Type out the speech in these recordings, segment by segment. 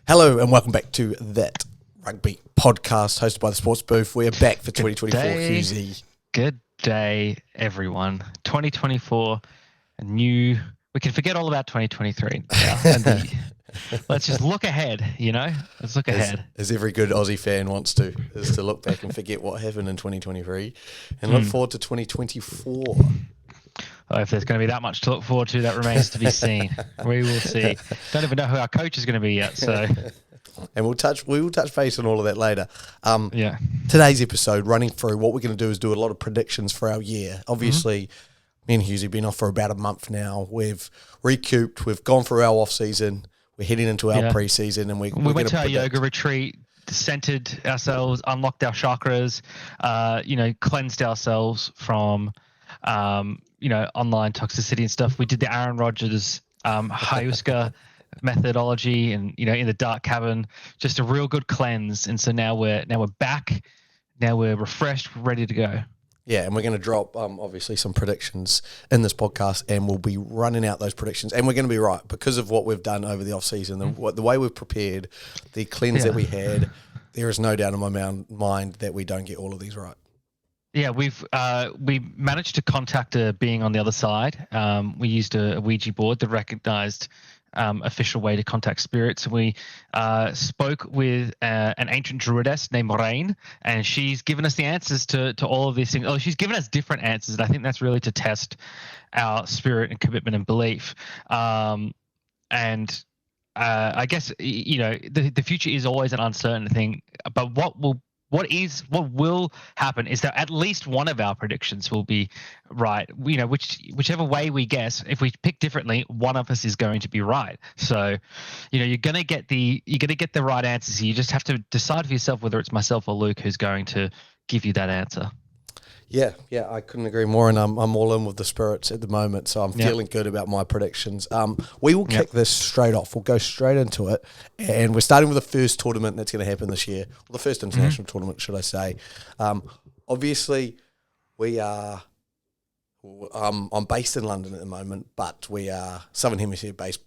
Hello and welcome back to That Rugby podcast hosted by the Sports Booth. We are back for 2024, Hughesy. Good day, everyone. 2024, we can forget all about 2023 now. Let's just look ahead, Let's look ahead. As every good Aussie fan wants to, is to look back and forget what happened in 2023 and look forward to 2024. Oh, if there's going to be that much to look forward to, that remains to be seen. We will see. Don't even know who our coach is going to be yet, so... And we will touch base on all of that later. Today's episode, running through, what we're going to do is do a lot of predictions for our year. Obviously, me and Hughesy have been off for about a month now. We've recouped. We've gone through our off-season. We're heading into our pre-season. And we went to our yoga retreat, centered ourselves, unlocked our chakras, cleansed ourselves from... online toxicity and stuff. We did the Aaron Rodgers ayahuasca methodology, and in the dark cabin, just a real good cleanse. And so now we're back. Now we're refreshed, ready to go. Yeah, and we're going to drop obviously some predictions in this podcast, and we'll be running out those predictions, and we're going to be right because of what we've done over the off season, the way we've prepared, the cleanse that we had. There is no doubt in my mind that we don't get all of these right. Yeah, we managed to contact a being on the other side. We used a Ouija board, the recognized official way to contact spirits. We spoke with an ancient druidess named Rain, and she's given us the answers to all of these things. Oh, she's given us different answers, and I think that's really to test our spirit and commitment and belief. I guess the future is always an uncertain thing, but what will happen is that at least one of our predictions will be right. Whichever way we guess, if we pick differently, one of us is going to be right. So, you're gonna get the right answers. You just have to decide for yourself whether it's myself or Luke who's going to give you that answer. Yeah, I couldn't agree more, and I'm all in with the spirits at the moment, so I'm feeling good about my predictions. We will kick this straight off. We'll go straight into it, and we're starting with the first tournament that's going to happen this year, or the first international tournament, should I say. Obviously, we are... I'm based in London at the moment, but we are Southern Hemisphere based.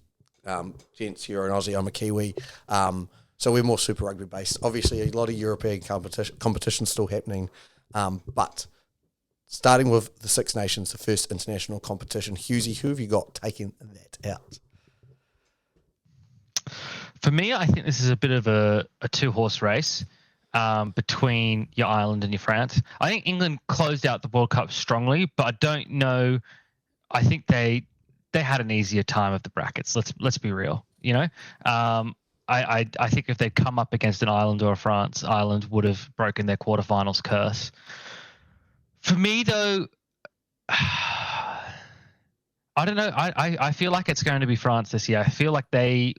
Gents, you're an Aussie, I'm a Kiwi. So we're more Super Rugby based. Obviously, a lot of European competition still happening, but... Starting with the Six Nations, the first international competition. Hughesy, who have you got taking that out? For me, I think this is a bit of a two-horse race between your Ireland and your France. I think England closed out the World Cup strongly, but I don't know. I think they had an easier time of the brackets. Let's be real. I think if they'd come up against an Ireland or a France, Ireland would have broken their quarterfinals curse. For me, though, I don't know. I feel like it's going to be France this year. I feel like they've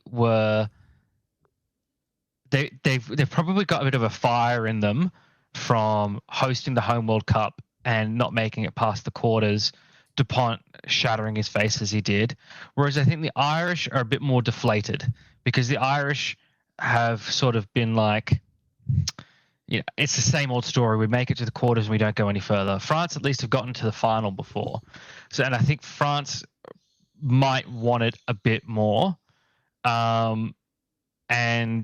probably got a bit of a fire in them from hosting the home World Cup and not making it past the quarters, DuPont shattering his face as he did. Whereas I think the Irish are a bit more deflated because the Irish have sort of been like... it's the same old story. We make it to the quarters and we don't go any further. France at least have gotten to the final before. And I think France might want it a bit more. And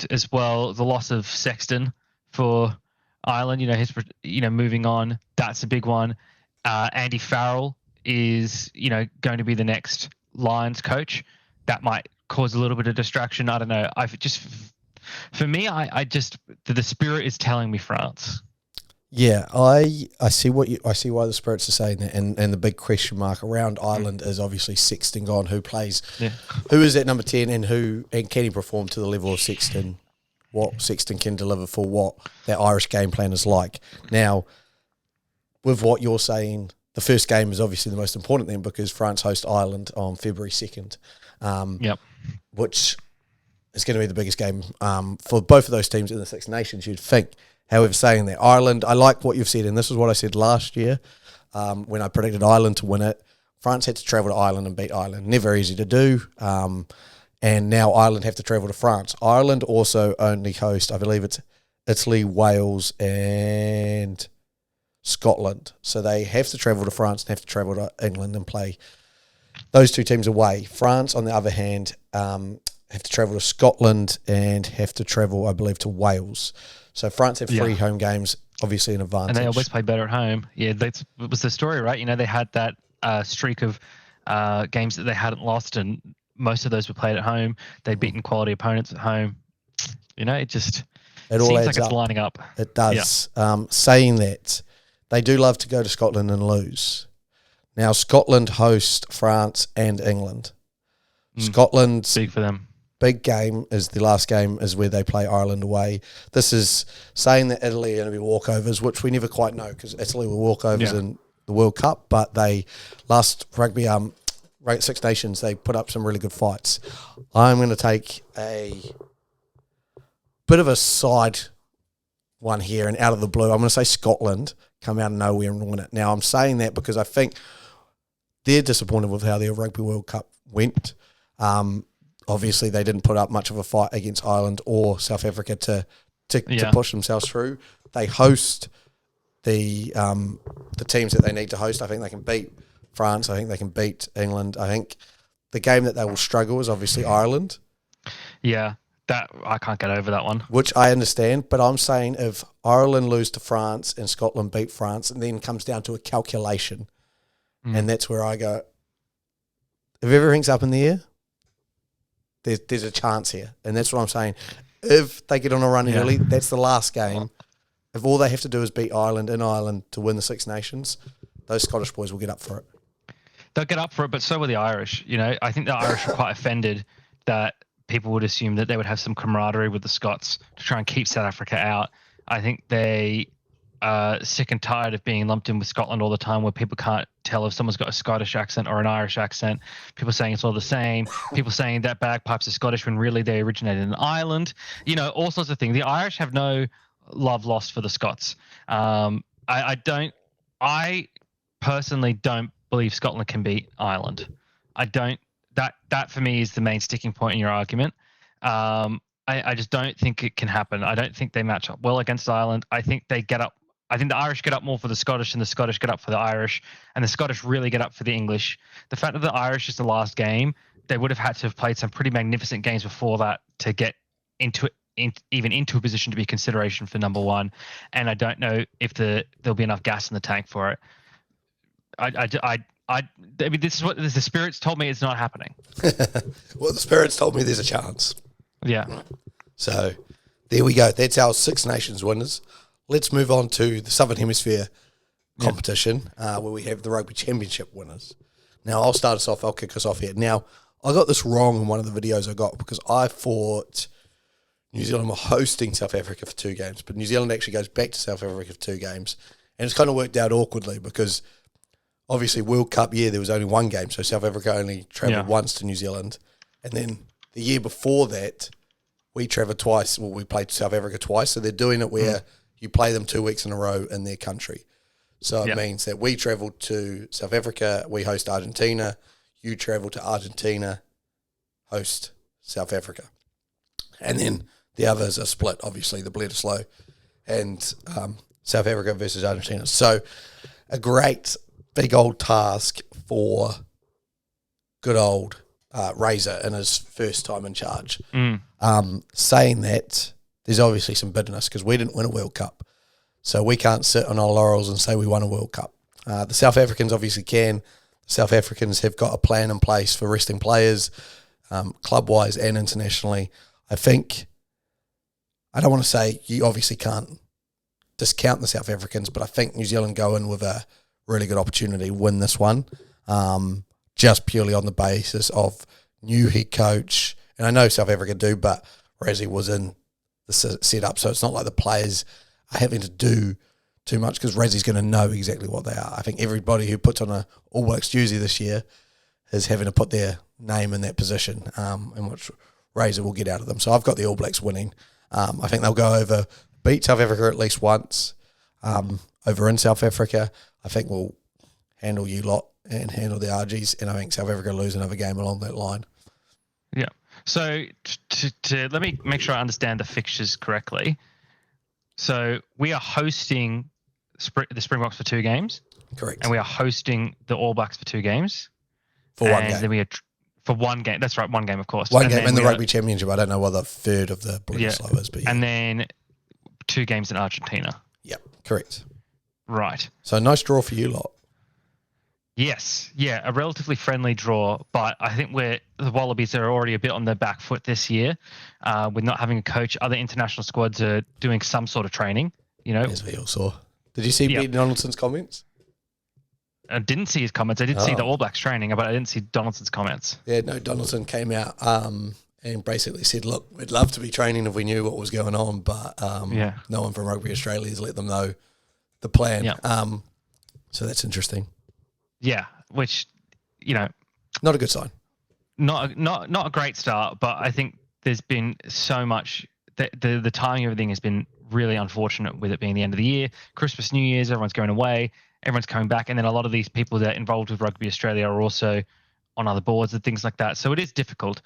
as well, the loss of Sexton for Ireland, moving on, that's a big one. Andy Farrell is, going to be the next Lions coach. That might cause a little bit of distraction. I don't know. For me, the spirit is telling me France. Yeah, I see why the spirits are saying that, and the big question mark around Ireland is obviously Sexton gone. Who plays? Yeah. Who is at number 10, and can he perform to the level of Sexton? What Sexton can deliver for what that Irish game plan is like. Now, with what you're saying, the first game is obviously the most important thing because France host Ireland on February 2nd. Which is going to be the biggest game for both of those teams in the Six Nations, you'd think. However, saying that, Ireland, I like what you've said, and this is what I said last year when I predicted Ireland to win it. France had to travel to Ireland and beat Ireland. Never easy to do. And now Ireland have to travel to France. Ireland also only host, I believe it's Italy, Wales, and Scotland. So they have to travel to France and have to travel to England and play those two teams away. France, on the other hand, have to travel to Scotland, and have to travel, I believe, to Wales. So France have 3 home games, obviously an advantage. And they always play better at home. Yeah, that was the story, right? You know, they had that streak of games that they hadn't lost, and most of those were played at home. They'd beaten quality opponents at home. You know, it all seems adds like it's up. lining up. It does. Saying that, they do love to go to Scotland and lose. Now, Scotland host France and England. Scotland's big for them. Big game is the last game is where they play Ireland away. This is saying that Italy are going to be walkovers, which we never quite know because Italy were walkovers in the World Cup, but they last rugby Six Nations, they put up some really good fights. I'm going to take a bit of a side one here and out of the blue. I'm going to say Scotland come out of nowhere and win it. Now, I'm saying that because I think they're disappointed with how their Rugby World Cup went. Obviously, they didn't put up much of a fight against Ireland or South Africa to push themselves through. They host the teams that they need to host. I think they can beat France. I think they can beat England. I think the game that they will struggle is obviously Ireland. Yeah, that I can't get over that one. Which I understand, but I'm saying if Ireland lose to France and Scotland beat France, and then comes down to a calculation, and that's where I go, if everything's up in the air, there's a chance here. And that's what I'm saying. If they get on a run early, that's the last game. If all they have to do is beat Ireland in Ireland to win the Six Nations, those Scottish boys will get up for it. They'll get up for it, but so will the Irish. You know, I think the Irish are quite offended that people would assume that they would have some camaraderie with the Scots to try and keep South Africa out. I think they are sick and tired of being lumped in with Scotland all the time, where people can't tell if someone's got a Scottish accent or an Irish accent. People saying it's all the same. People saying that bagpipes are Scottish when really they originated in Ireland. You know, all sorts of things. The Irish have no love lost for the Scots. I personally don't believe Scotland can beat Ireland. I don't. That for me is the main sticking point in your argument. I just don't think it can happen. I don't think they match up well against Ireland. I think they get up. I think the Irish get up more for the Scottish, and the Scottish get up for the Irish, and the Scottish really get up for the English. The fact that the Irish is the last game, they would have had to have played some pretty magnificent games before that to get into a position to be consideration for number one. And I don't know if there'll be enough gas in the tank for it. I mean, this is what the spirits told me it's not happening. Well, the spirits told me there's a chance. Yeah. So there we go. That's our Six Nations winners. Let's move on to the Southern Hemisphere competition where we have the Rugby Championship winners. Now, I'll start us off. I'll kick us off here. Now, I got this wrong in one of the videos I got because I thought New Zealand were hosting South Africa for 2 games, but New Zealand actually goes back to South Africa for 2 games. And it's kind of worked out awkwardly because obviously World Cup year, there was only 1 game, so South Africa only travelled once to New Zealand. And then the year before that, we travelled twice. Well, we played South Africa twice, so they're doing it where you play them 2 weeks in a row in their country. So it means that we travelled to South Africa, we host Argentina, you travel to Argentina, host South Africa. And then the others are split, obviously, the Bledisloe and South Africa versus Argentina. So a great big old task for good old Razor in his first time in charge. Saying that, there's obviously some bitterness because we didn't win a World Cup. So we can't sit on our laurels and say we won a World Cup. The South Africans obviously can. The South Africans have got a plan in place for resting players, club-wise and internationally. I think, I don't want to say you obviously can't discount the South Africans, but I think New Zealand go in with a really good opportunity to win this one, just purely on the basis of new head coach. And I know South Africa do, but Razzie was in the setup, so it's not like the players are having to do too much because Razzie's going to know exactly what they are. I think everybody who puts on a All Blacks jersey this year is having to put their name in that position, and which Razor will get out of them. So I've got the All Blacks winning. I think they'll go over, beat South Africa at least once, over in South Africa. I think we'll handle you lot and handle the RGs, and I think South Africa will lose another game along that line. Yeah. So to let me make sure I understand the fixtures correctly. So we are hosting the Springboks for 2 games. Correct. And we are hosting the All Blacks for 2 games. For 1 game. Then we are For one game. That's right, one game, of course. One game in the Rugby Championship. I don't know what the third of the Bledisloe is, but yeah. And then 2 games in Argentina. Yep, correct. Right. So nice draw for you lot. Yes. Yeah, a relatively friendly draw, but I think the Wallabies are already a bit on the back foot this year with not having a coach. Other international squads are doing some sort of training, As we all saw. Did you see Pete Donaldson's comments? I didn't see his comments. I did see the All Blacks training, but I didn't see Donaldson's comments. Yeah, no, Donaldson came out and basically said, look, we'd love to be training if we knew what was going on, but no one from Rugby Australia has let them know the plan. Yeah. So that's interesting. Yeah, which, not a good sign. Not a great start, but I think there's been so much. The timing of everything has been really unfortunate with it being the end of the year. Christmas, New Year's, everyone's going away. Everyone's coming back, and then a lot of these people that are involved with Rugby Australia are also on other boards and things like that. So it is difficult.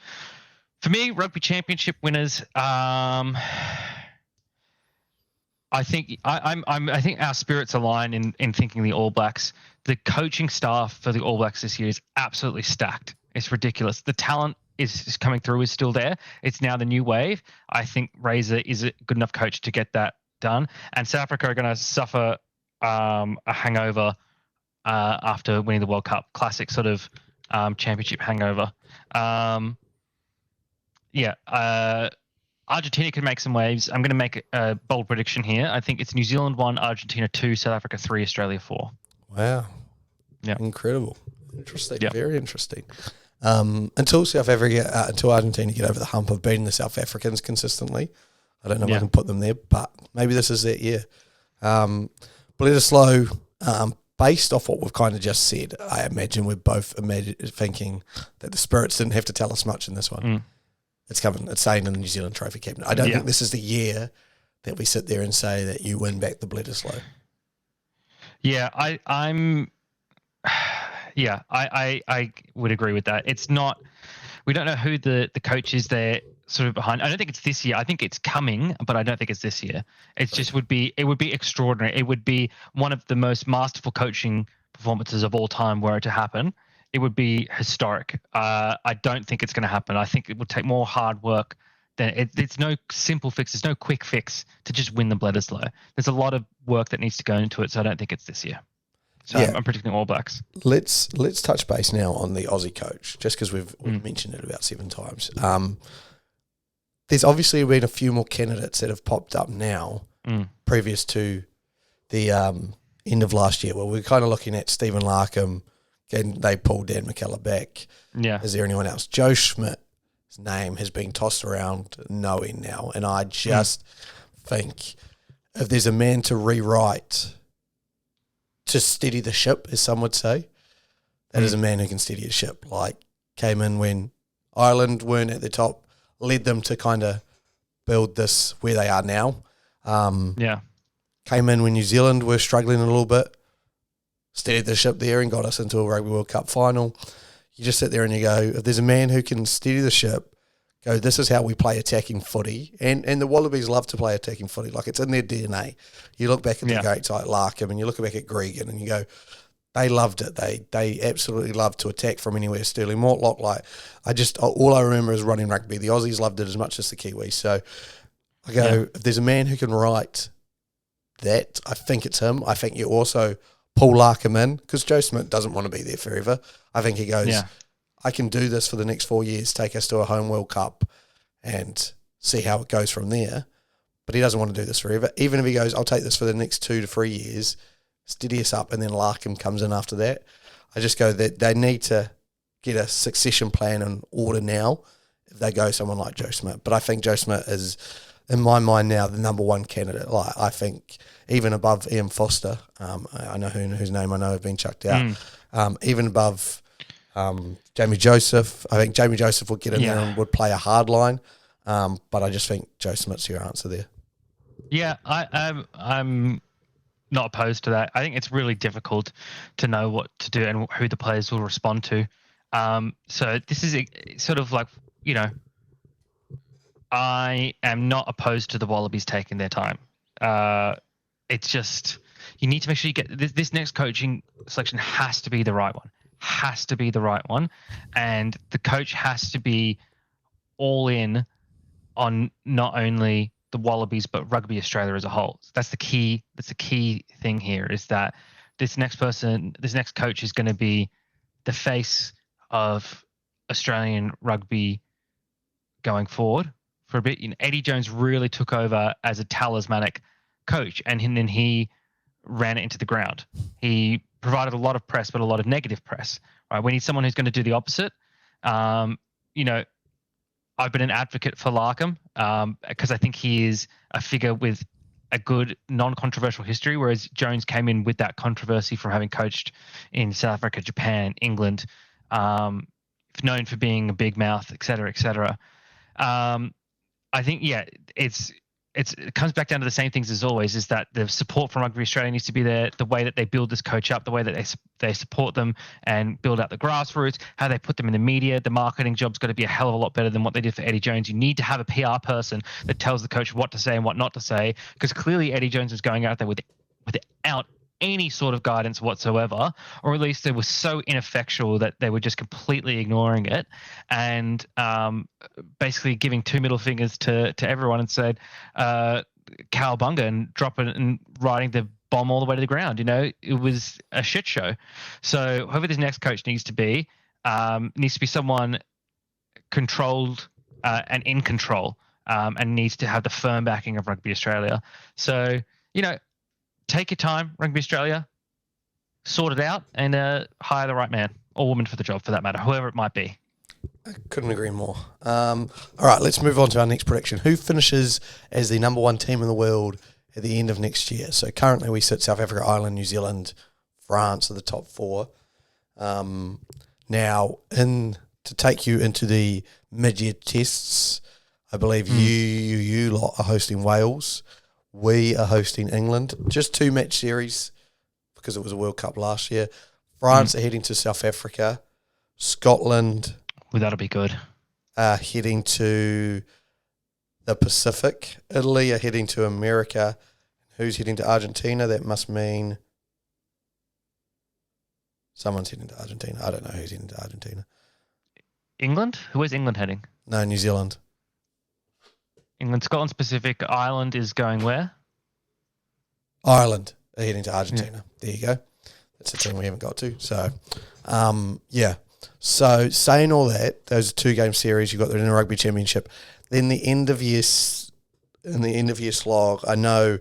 For me, Rugby Championship winners, I think I think our spirits align in thinking the All Blacks. The coaching staff for the All Blacks this year is absolutely stacked. It's ridiculous. The talent is coming through, is still there. It's now the new wave. I think Razor is a good enough coach to get that done. And South Africa are going to suffer a hangover after winning the World Cup. Classic sort of championship hangover. Argentina can make some waves. I'm going to make a bold prediction here. I think it's New Zealand 1, Argentina 2, South Africa 3, Australia 4. Wow. Yeah. Incredible. Interesting. Yeah. Very interesting. Until Argentina get over the hump of beating the South Africans consistently, I don't know if I can put them there, but maybe this is that year. Bledisloe, based off what we've kind of just said, I imagine we're both thinking that the Spirits didn't have to tell us much in this one. Mm. It's coming. It's staying in the New Zealand Trophy cabinet. I don't think this is the year that we sit there and say that you win back the Bledisloe. Yeah, I would agree with that. It's not. We don't know who the coach is there sort of behind. I don't think it's this year. I think it's coming, but I don't think it's this year. It would be extraordinary. It would be one of the most masterful coaching performances of all time were it to happen. It would be historic. I don't think it's going to happen. I think it would take more hard work than it's no simple fix. There's no quick fix to just win the Bledisloe. There's a lot of work that needs to go into it. So I don't think it's this year. So I'm predicting All Blacks. Let's touch base now on the Aussie coach, just because we've mentioned it about 7 times. There's obviously been a few more candidates that have popped up now, previous to the end of last year, where we're kind of looking at Stephen Larkham, and they pulled Dan McKellar back. Yeah. Is there anyone else? Joe Schmidt's name has been tossed around no end now, and I just think if there's a man to rewrite, to steady the ship, as some would say, that is a man who can steady a ship. Like, came in when Ireland weren't at the top, led them to kind of build this where they are now. Came in when New Zealand were struggling a little bit, steadied the ship there and got us into a Rugby World Cup final. You just sit there and you go, if there's a man who can steady the ship, go, this is how we play attacking footy. And the Wallabies love to play attacking footy. Like, it's in their DNA. You look back at the greats like Larkham and you look back at Gregan and you go, they loved it. They absolutely loved to attack from anywhere. Sterling Mortlock, all I remember is running rugby. The Aussies loved it as much as the Kiwis. So I go, if there's a man who can write that, I think it's him. I think you also pull Larkham in, because Joe Schmidt doesn't want to be there forever. I think he goes, I can do this for the next 4 years, take us to a home World Cup and see how it goes from there. But he doesn't want to do this forever. Even if he goes, I'll take this for the next 2 to 3 years, steady us up, and then Larkham comes in after that. I just go that they need to get a succession plan in order now if they go someone like Joe Schmidt. But I think Joe Schmidt is, in my mind now, the number one candidate. Like, I think even above Ian Foster, I know whose name I know have been chucked out, even above Jamie Joseph. I think Jamie Joseph would get in there and would play a hard line, but I just think Joe Schmidt's your answer there. Yeah, I'm not opposed to that. I think it's really difficult to know what to do and who the players will respond to. So this is sort of like, I am not opposed to the Wallabies taking their time. It's just, you need to make sure you get this next coaching selection has to be the right one. has to be the right one, and the coach has to be all in on not only the Wallabies but Rugby Australia as a whole. That's the key. That's the key thing here, is that this next coach is going to be the face of Australian rugby going forward for a bit. Eddie Jones really took over as a talismanic coach, and then he ran it into the ground. He provided a lot of press, but a lot of negative press. Right? We need someone who's going to do the opposite. I've been an advocate for Larkham because I think he is a figure with a good non-controversial history, whereas Jones came in with that controversy from having coached in South Africa, Japan, England, known for being a big mouth, et cetera, et cetera. I think, it comes back down to the same things as always, is that the support from Rugby Australia needs to be there, the way that they build this coach up, the way that they support them and build out the grassroots, how they put them in the media. The marketing job's got to be a hell of a lot better than what they did for Eddie Jones. You need to have a PR person that tells the coach what to say and what not to say, because clearly Eddie Jones was going out there without any sort of guidance whatsoever, or at least they were so ineffectual that they were just completely ignoring it and basically giving two middle fingers to everyone and said cowabunga and dropping it and riding the bomb all the way to the ground. It was a shit show. So whoever this next coach needs to be someone controlled and in control, and needs to have the firm backing of Rugby Australia. So, take your time, Rugby Australia, sort it out, and hire the right man or woman for the job, for that matter, whoever it might be. I couldn't agree more. All right, let's move on to our next prediction. Who finishes as the number one team in the world at the end of next year? So currently we sit South Africa, Ireland, New Zealand, France are the top four. Now, to take you into the mid-year tests, I believe you lot are hosting Wales. We are hosting England. Just 2 match series because it was a World Cup last year. France are heading to South Africa. Scotland... Well, that'll be good. Heading to the Pacific. Italy are heading to America. Who's heading to Argentina? That must mean someone's heading to Argentina. I don't know who's heading to Argentina. England? Where's England heading? No, New Zealand. England, Scotland, Pacific. Ireland is going where? Ireland are heading to Argentina. Yeah. There you go. That's the team we haven't got to. So, yeah. So, saying all that, those are 2-game series. You've got the Rugby Championship. Then the end of year slog, I'm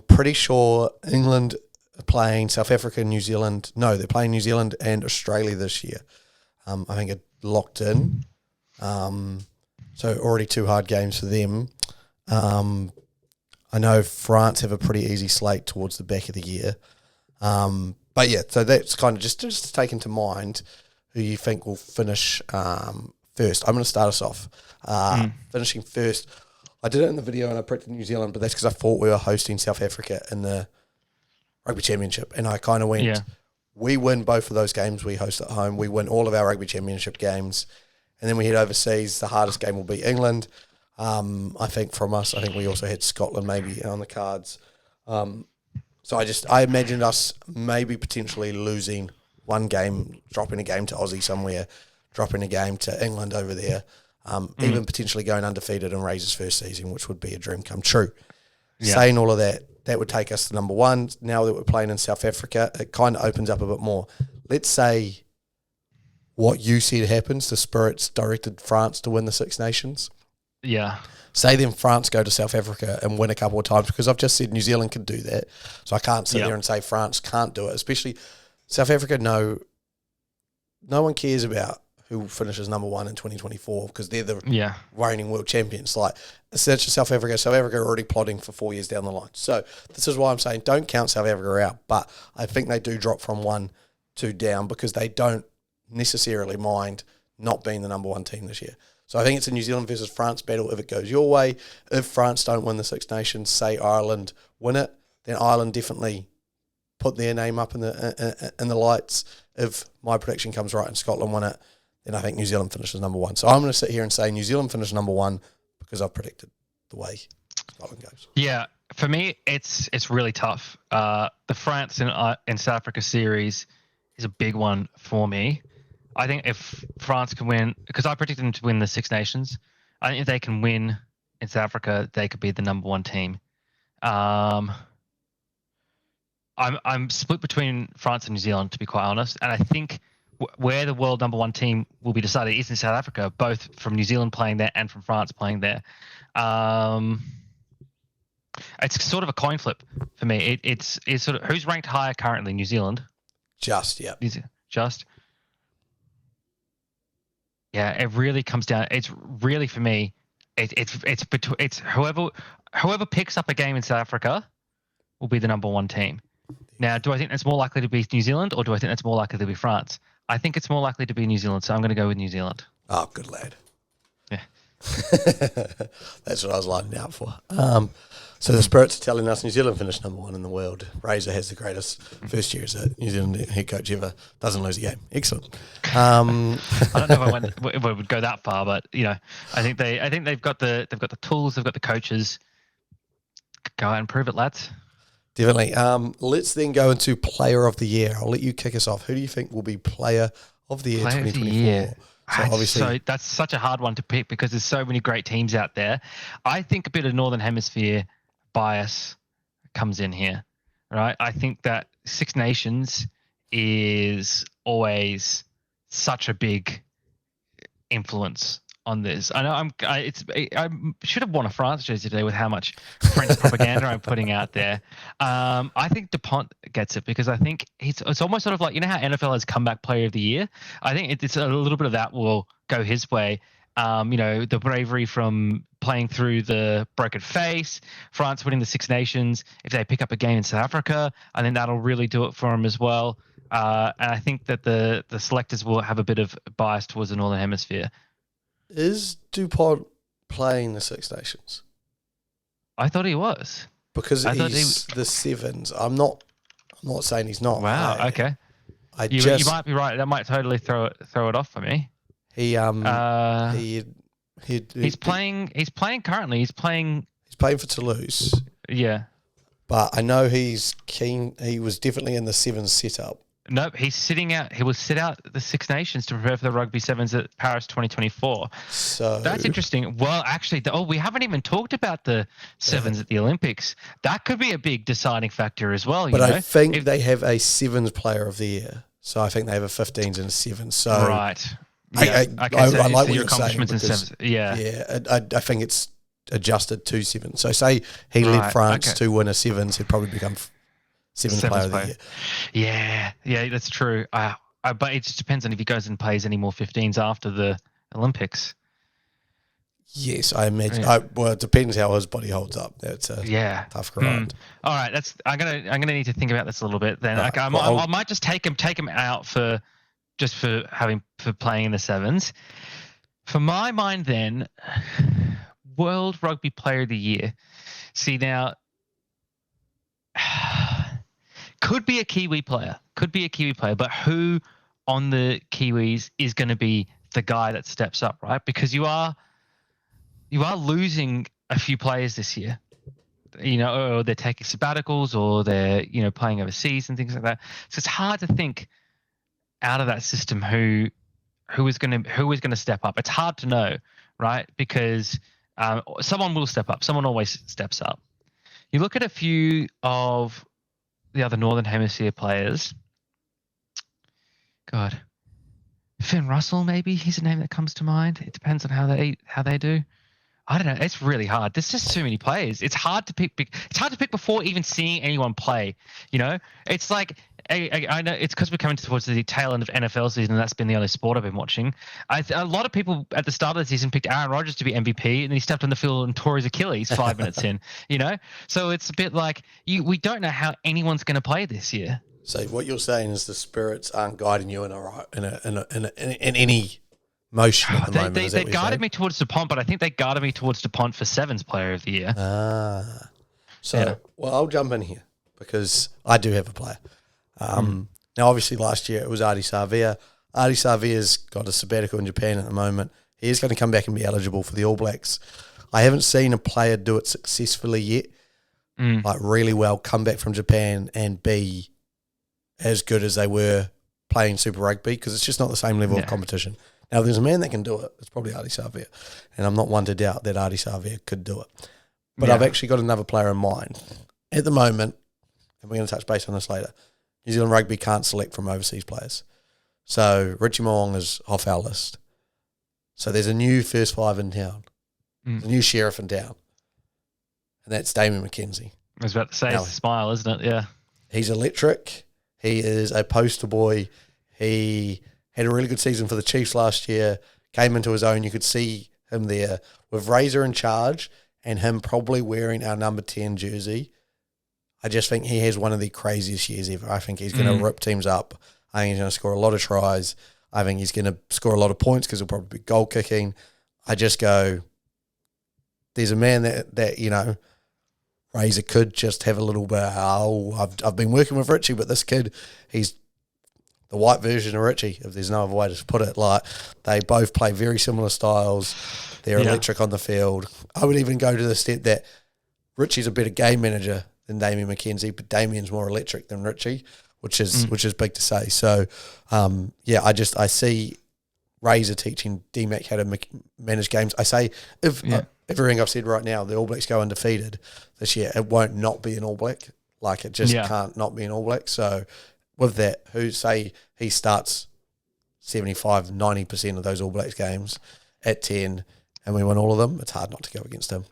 pretty sure England are playing South Africa and New Zealand. No, they're playing New Zealand and Australia this year. I think it locked in. So already 2 hard games for them. I know France have a pretty easy slate towards the back of the year. But yeah, so that's kind of just to take into mind who you think will finish first. I'm going to start us off. Finishing first. I did it in the video and I predicted New Zealand, but that's because I thought we were hosting South Africa in the Rugby Championship. And I kind of went, we win both of those games we host at home. We win all of our Rugby Championship games. And then we head overseas. The hardest game will be England. I think from us, I think we also had Scotland maybe on the cards. So I imagined us maybe potentially losing one game, dropping a game to Aussie somewhere, dropping a game to England over there, even potentially going undefeated in Razor's first season, which would be a dream come true. Yeah. Saying all of that, that would take us to number one. Now that we're playing in South Africa, it kind of opens up a bit more. Let's say what you said happens, the Spirits directed France to win the Six Nations. Yeah. Say then France go to South Africa and win a couple of times, because I've just said New Zealand can do that. So I can't sit there and say France can't do it, especially South Africa. No one cares about who finishes number one in 2024 because they're the reigning world champions. Like, it's just South Africa. South Africa are already plotting for 4 years down the line. So this is why I'm saying don't count South Africa out, but I think they do drop from 1-2 down because they don't necessarily mind not being the number one team this year. So I think it's a New Zealand versus France battle if it goes your way. If France don't win the Six Nations, say Ireland win it, then Ireland definitely put their name up in the lights. If my prediction comes right and Scotland win it, then I think New Zealand finishes number one. So I'm going to sit here and say New Zealand finishes number one because I've predicted the way Scotland goes. Yeah, for me, it's really tough. The France and South Africa series is a big one for me. I think if France can win, because I predicted them to win the Six Nations, I think if they can win in South Africa, they could be the number one team. I'm split between France and New Zealand, to be quite honest, and I think where the world number one team will be decided is in South Africa, both from New Zealand playing there and from France playing there. It's sort of a coin flip for me. It's sort of who's ranked higher currently, New Zealand. Yeah, it really comes down. It's really for me. It's whoever picks up a game in South Africa will be the number one team. Now, do I think that's more likely to be New Zealand, or do I think that's more likely to be France? I think it's more likely to be New Zealand, so I'm going to go with New Zealand. Oh, good lad. Yeah, that's what I was lining out for. So the Spirits are telling us New Zealand finished number one in the world. Razor has the greatest first year as a New Zealand head coach ever. Doesn't lose a game. Excellent. I don't know if I would go that far, but I think they've got the tools, they've got the coaches. Go out and prove it, lads. Definitely. Let's then go into Player of the Year. I'll let you kick us off. Who do you think will be Player of the Year 2024? So obviously, that's such a hard one to pick because there's so many great teams out there. I think a bit of Northern Hemisphere bias comes in here, right? I think that Six Nations is always such a big influence on this. I know I should have worn a France jersey today with how much French propaganda I'm putting out there. I think Dupont gets it because I think it's almost sort of like, how NFL has comeback player of the year. I think it's a little bit of that will go his way. The bravery from playing through the broken face, France winning the Six Nations. If they pick up a game in South Africa, I think that'll really do it for him as well. And I think that the selectors will have a bit of bias towards the Northern Hemisphere. Is Dupont playing the Six Nations? I thought he was. Because he's the Sevens. I'm not saying he's not. Wow, okay. You might be right. That might totally throw it off for me. He's playing currently. He's playing for Toulouse. Yeah. But I know he's keen. He was definitely in the Sevens setup. Nope, he's sitting out. He will sit out the Six Nations to prepare for the Rugby Sevens at Paris 2024. So that's interesting. Well, actually, we haven't even talked about the Sevens at the Olympics. That could be a big deciding factor as well. But I think they have a Sevens Player of the Year. So I think they have a 15s and a 7s. So right. Yeah. I like what you're saying. Because, I think it's adjusted to 7. So say he led France to win a 7s, he'd probably become Sevens Player of the Year. Yeah, that's true. But it just depends on if he goes and plays any more 15s after the Olympics. Yes, I imagine. Yeah. Well, it depends how his body holds up. That's a tough grind. All right, I'm gonna need to think about this a little bit. Then I might just take him out for playing in the 7s. For my mind, then, World Rugby Player of the Year. See now. Could be a Kiwi player, but who on the Kiwis is going to be the guy that steps up, right? Because you are losing a few players this year, or they're taking sabbaticals, or they're playing overseas and things like that. So it's hard to think out of that system who is going to step up. It's hard to know, right? Because someone will step up. Someone always steps up. You look at a few of the other Northern Hemisphere players. God, Finn Russell, maybe he's a name that comes to mind. It depends on how they do. I don't know. It's really hard. There's just too many players. It's hard to pick. It's hard to pick before even seeing anyone play. It's like I know it's because we're coming towards the tail end of NFL season, and that's been the only sport I've been watching. A lot of people at the start of the season picked Aaron Rodgers to be MVP, and then he stepped on the field and tore his Achilles 5 minutes in. So it's a bit like we don't know how anyone's going to play this year. So what you're saying is the Spirits aren't guiding you in any motion at the moment. They guided me towards Dupont, but I think they guided me towards Dupont for 7's Player of the Year. Well, I'll jump in here because I do have a player. Now, obviously, last year it was Ardie Savea. Ardie Savea's got a sabbatical in Japan at the moment. He is going to come back and be eligible for the All Blacks. I haven't seen a player do it successfully yet, like really well, come back from Japan and be as good as they were playing Super Rugby because it's just not the same level of competition. Now, if there's a man that can do it, it's probably Ardie Savea. And I'm not one to doubt that Ardie Savea could do it. But I've actually got another player in mind. At the moment, and we're going to touch base on this later, New Zealand Rugby can't select from overseas players. So Richie Mo'unga is off our list. So there's a new first five in town. There's a new sheriff in town. And that's Damian McKenzie. I was about to say, it's a smile, isn't it? Yeah. He's electric. He is a poster boy. He had a really good season for the Chiefs last year, came into his own. You could see him there with Razor in charge and him probably wearing our number 10 jersey. I just think he has one of the craziest years ever. I think he's going to rip teams up. I think he's going to score a lot of tries. I think he's going to score a lot of points because he'll probably be goal kicking. I just go, there's a man that you know, Razor could just have a little bit, I've been working with Richie, but this kid, he's the white version of Richie, if there's no other way to put it. Like, they both play very similar styles. They're electric on the field. I would even go to the step that Richie's a better game manager than Damian McKenzie, but Damian's more electric than Richie, which is big to say. So, I see Razor teaching D-Mac how to manage games. I say, if everything I've said right now, the All Blacks go undefeated this year, it won't not be an All Black. Like, it just can't not be an All Black. So, with that, who say he starts 75, 90% of those All Blacks games at 10 and we win all of them, it's hard not to go against him.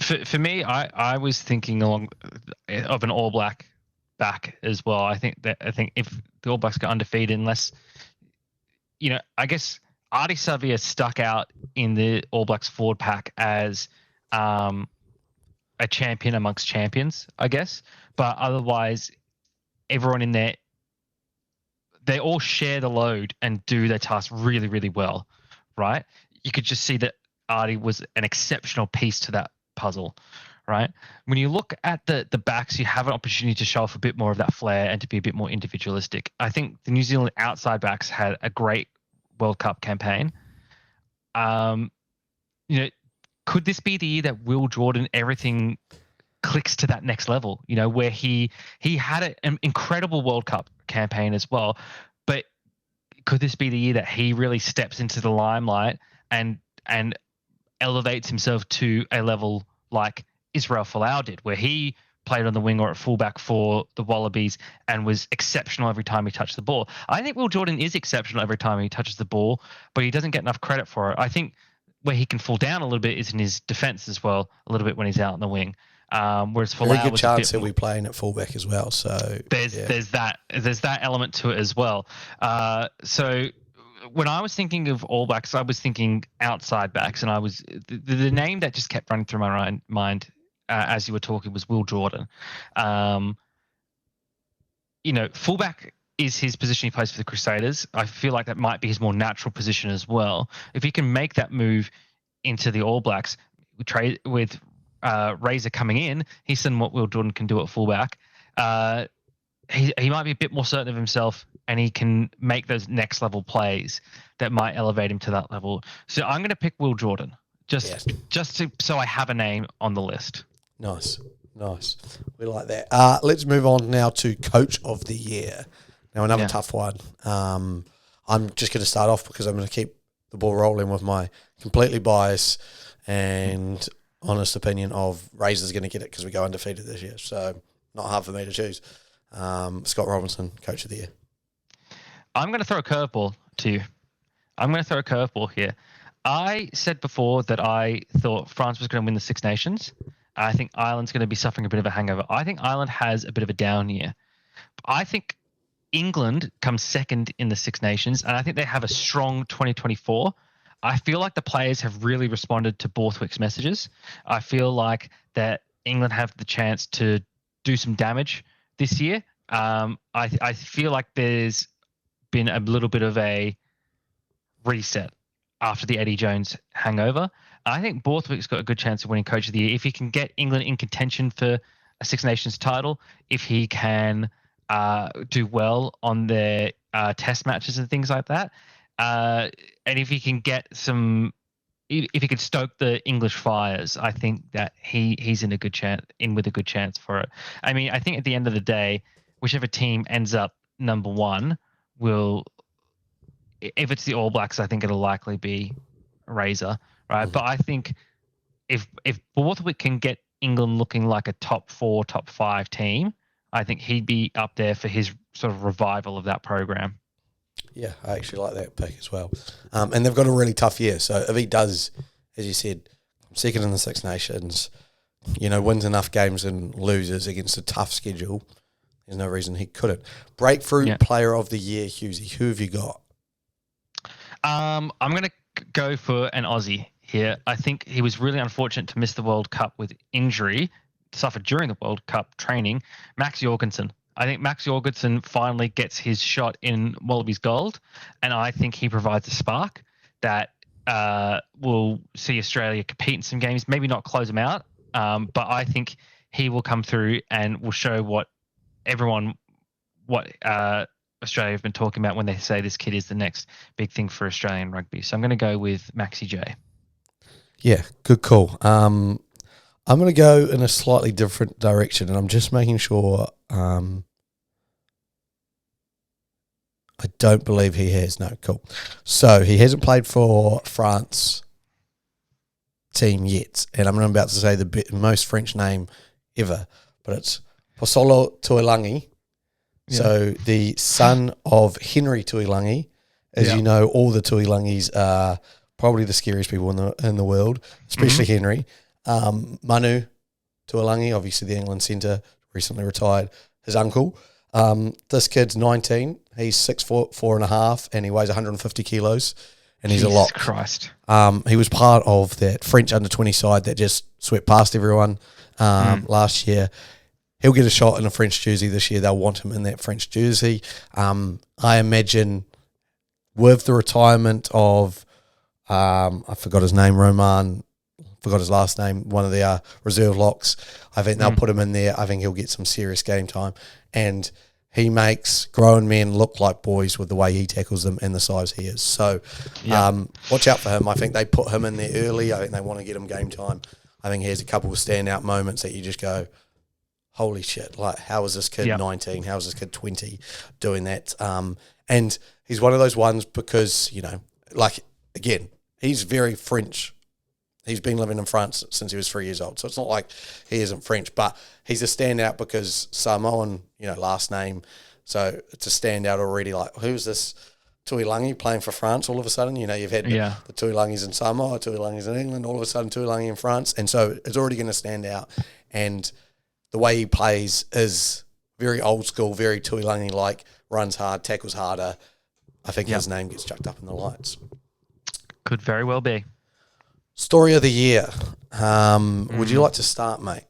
For me, I was thinking of an All Black back as well. I think if the All Blacks go undefeated, unless, you know, I guess Ardie Savea stuck out in the All Blacks forward pack as a champion amongst champions, I guess. But otherwise, everyone in there, they all share the load and do their task really, really well, right? You could just see that Ardie was an exceptional piece to that puzzle, right? When you look at the backs, you have an opportunity to show off a bit more of that flair and to be a bit more individualistic. I think the New Zealand outside backs had a great World Cup campaign. You know, could this be the year that Will Jordan, everything clicks to that next level, you know, where he had an incredible World Cup campaign as well, but could this be the year that he really steps into the limelight and elevates himself to a level like Israel Folau did, where he played on the wing or at fullback for the Wallabies and was exceptional every time he touched the ball? I think Will Jordan is exceptional every time he touches the ball, but he doesn't get enough credit for it. I think where he can fall down a little bit is in his defense as well, a little bit when he's out on the wing. Whereas Folau, very good chance he'll be playing at fullback as well. So there's that element to it as well. So when I was thinking of All Blacks, I was thinking outside backs, and I was the name that just kept running through my mind as you were talking was Will Jordan. You know, fullback is his position he plays for the Crusaders. I feel like that might be his more natural position as well. If he can make that move into the All Blacks, trade with Razor coming in, he's seen what Will Jordan can do at fullback. He might be a bit more certain of himself, and he can make those next level plays that might elevate him to that level. So I'm going to pick Will Jordan so I have a name on the list. Nice. We like that. Let's move on now to Coach of the Year. Now, another tough one. I'm just going to start off because I'm going to keep the ball rolling with my completely biased and honest opinion of Razor's going to get it because we go undefeated this year. So not hard for me to choose. Scott Robinson, Coach of the Year. I'm going to throw a curveball to you. I'm going to throw a curveball here. I said before that I thought France was going to win the Six Nations. I think Ireland's going to be suffering a bit of a hangover. I think Ireland has a bit of a down year. I think England comes second in the Six Nations, and I think they have a strong 2024. I feel like the players have really responded to Borthwick's messages. I feel like that England have the chance to do some damage this year. I feel like there's been a little bit of a reset after the Eddie Jones hangover. I think Borthwick's got a good chance of winning Coach of the Year if he can get England in contention for a Six Nations title, if he can do well on their test matches and things like that, and if he can get if he could stoke the English fires, I think that he's in with a good chance for it. I mean, I think at the end of the day, whichever team ends up number one will, if it's the All Blacks, I think it'll likely be Razor, right? Mhm. But I think if Borthwick can get England looking like a top 4, top 5 team, I think he'd be up there for his sort of revival of that program. Yeah, I actually like that pick as well. And they've got a really tough year. So if he does, as you said, second in the Six Nations, wins enough games and loses against a tough schedule, there's no reason he couldn't. Breakthrough Player of the Year, Hughesy. Who have you got? I'm going to go for an Aussie here. I think he was really unfortunate to miss the World Cup with injury, suffered during the World Cup training. Max Jorgensen. I think Max Jorgensen finally gets his shot in Wallabies Gold, and I think he provides a spark that will see Australia compete in some games, maybe not close them out, but I think he will come through and will show what Australia have been talking about when they say this kid is the next big thing for Australian rugby. So I'm going to go with Maxi J. Yeah, good call. I'm going to go in a slightly different direction, and I'm just making sure. I don't believe he has. No, cool. So he hasn't played for France team yet, and I'm about to say the most French name ever, but it's Posolo Tuilangi. Yeah. So the son of Henry Tuilangi. As you know, all the Tuilangis are probably the scariest people in the world, especially Henry. Manu Tuilangi, obviously the England centre, recently retired. His uncle. This kid's 19. He's 6'4", 4.5", and he weighs 150 kilos, and he's a lot. Jesus Christ. He was part of that French under-20 side that just swept past everyone last year. He'll get a shot in a French jersey this year. They'll want him in that French jersey. I imagine with the retirement of, I forgot his name, forgot his last name, one of the reserve locks, I think they'll put him in there. I think he'll get some serious game time. And he makes grown men look like boys with the way he tackles them and the size he is. So watch out for him. I think they put him in there early. I think they want to get him game time. I think he has a couple of standout moments that you just go, holy shit, like how is this kid 19? How is this kid 20 doing that? And he's one of those ones because, again, he's very French. He's been living in France since he was 3 years old. So it's not like he isn't French, but he's a standout because Samoan, last name. So it's a standout already. Like, who's this Tuilangi playing for France all of a sudden? You've had the Tuilangis in Samoa, Tuilangis in England, all of a sudden Tuilangi in France. And so it's already going to stand out. And the way he plays is very old school, very Tuilangi-like, runs hard, tackles harder. I think his name gets chucked up in the lights. Could very well be. Story of the year. Would you like to start, mate?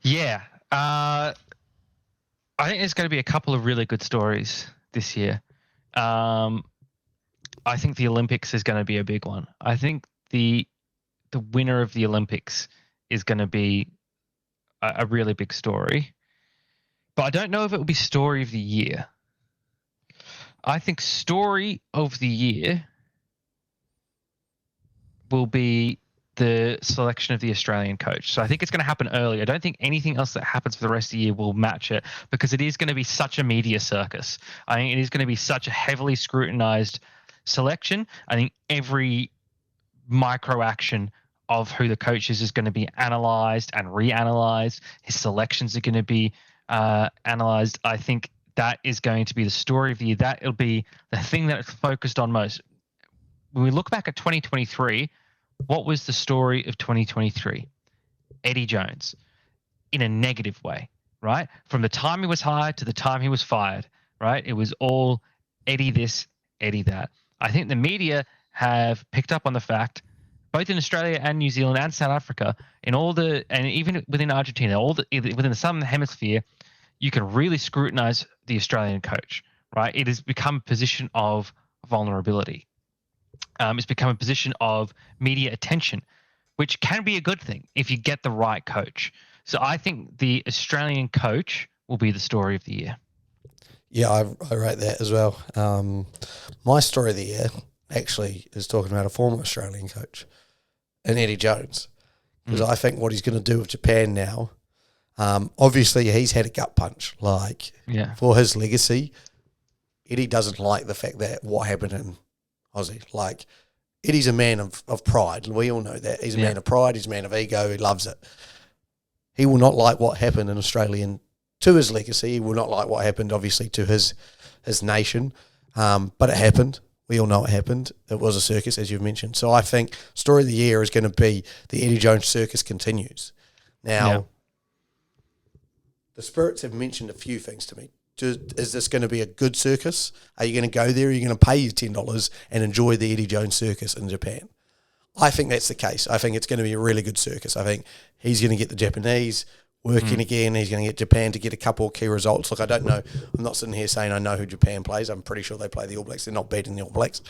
Yeah. I think there's going to be a couple of really good stories this year. I think the Olympics is going to be a big one. I think the winner of the Olympics is going to be a really big story. But I don't know if it will be story of the year. I think story of the year will be the selection of the Australian coach. So I think it's going to happen early. I don't think anything else that happens for the rest of the year will match it because it is going to be such a media circus. I think it is going to be such a heavily scrutinized selection. I think every micro action of who the coach is going to be analyzed and reanalyzed. His selections are going to be analyzed. I think that is going to be the story of the year. That'll be the thing that it's focused on most. When we look back at 2023, what was the story of 2023? Eddie Jones, in a negative way, right? From the time he was hired to the time he was fired, right? It was all Eddie this, Eddie that. I think the media have picked up on the fact, both in Australia and New Zealand and South Africa, and even within Argentina, within the Southern Hemisphere, you can really scrutinize the Australian coach, right? It has become a position of vulnerability. It's become a position of media attention, which can be a good thing if you get the right coach. So I think the Australian coach will be the story of the year. Yeah, I rate that as well. My story of the year actually is talking about a former Australian coach, and Eddie Jones, because I think what he's going to do with Japan now, Obviously, he's had a gut punch. Like, for his legacy, Eddie doesn't like the fact that what happened in Aussie. Like, Eddie's a man of pride. We all know that. He's a man of pride. He's a man of ego. He loves it. He will not like what happened in Australia and to his legacy. He will not like what happened, obviously, to his nation. But it happened. We all know it happened. It was a circus, as you've mentioned. So I think story of the year is going to be the Eddie Jones circus continues. Now, the Spirits have mentioned a few things to me. Is this going to be a good circus? Are you going to go there? Are you going to pay your $10 and enjoy the Eddie Jones circus in Japan? I think that's the case. I think it's going to be a really good circus. I think he's going to get the Japanese working again. He's going to get Japan to get a couple of key results. Look, I don't know. I'm not sitting here saying I know who Japan plays. I'm pretty sure they play the All Blacks. They're not beating the All Blacks.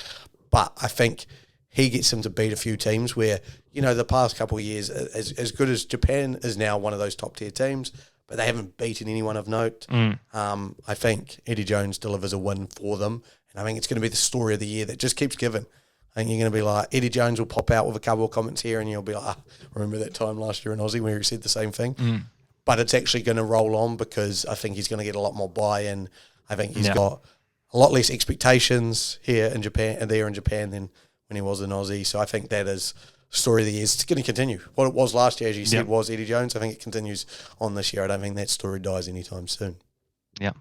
But I think he gets them to beat a few teams where, the past couple of years, as good as Japan is now one of those top-tier teams, but they haven't beaten anyone of note. I think Eddie Jones delivers a win for them, and I think it's going to be the story of the year that just keeps giving. I think you're going to be like, Eddie Jones will pop out with a couple of comments here, and you'll be like, remember that time last year in Aussie where he said the same thing? But it's actually going to roll on because I think he's going to get a lot more buy-in. I think he's got a lot less expectations here in Japan and there in Japan than when he was in Aussie. So I think that is story of the year. It's going to continue. What it was last year, as you said, was Eddie Jones. I think it continues on this year. I don't think that story dies anytime soon. Yeah.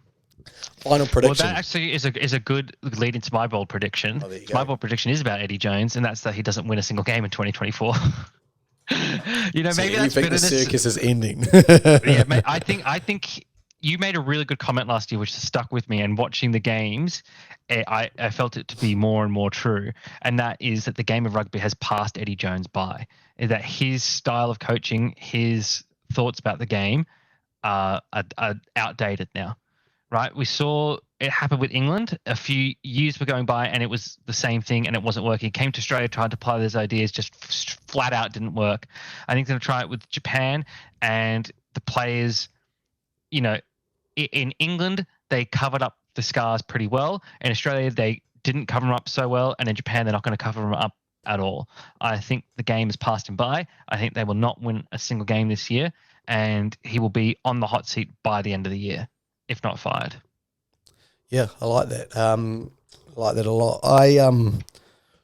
Final prediction. Well, that actually is a good lead into my bold prediction. My bold prediction is about Eddie Jones, and that's that he doesn't win a single game in 2024. Maybe that's you think the circus is ending. Mate, I think you made a really good comment last year, which stuck with me. And watching the games, I felt it to be more and more true. And that is that the game of rugby has passed Eddie Jones by. That his style of coaching, his thoughts about the game, are outdated now. Right? We saw it happen with England. A few years were going by and it was the same thing and it wasn't working. He came to Australia, tried to apply those ideas, just flat out didn't work. I think they're going to try it with Japan and the players, in England, they covered up the scars pretty well. In Australia, they didn't cover them up so well. And in Japan, they're not going to cover them up at all. I think the game has passed him by. I think they will not win a single game this year and he will be on the hot seat by the end of the year, if not fired. Yeah, I like that. I like that a lot.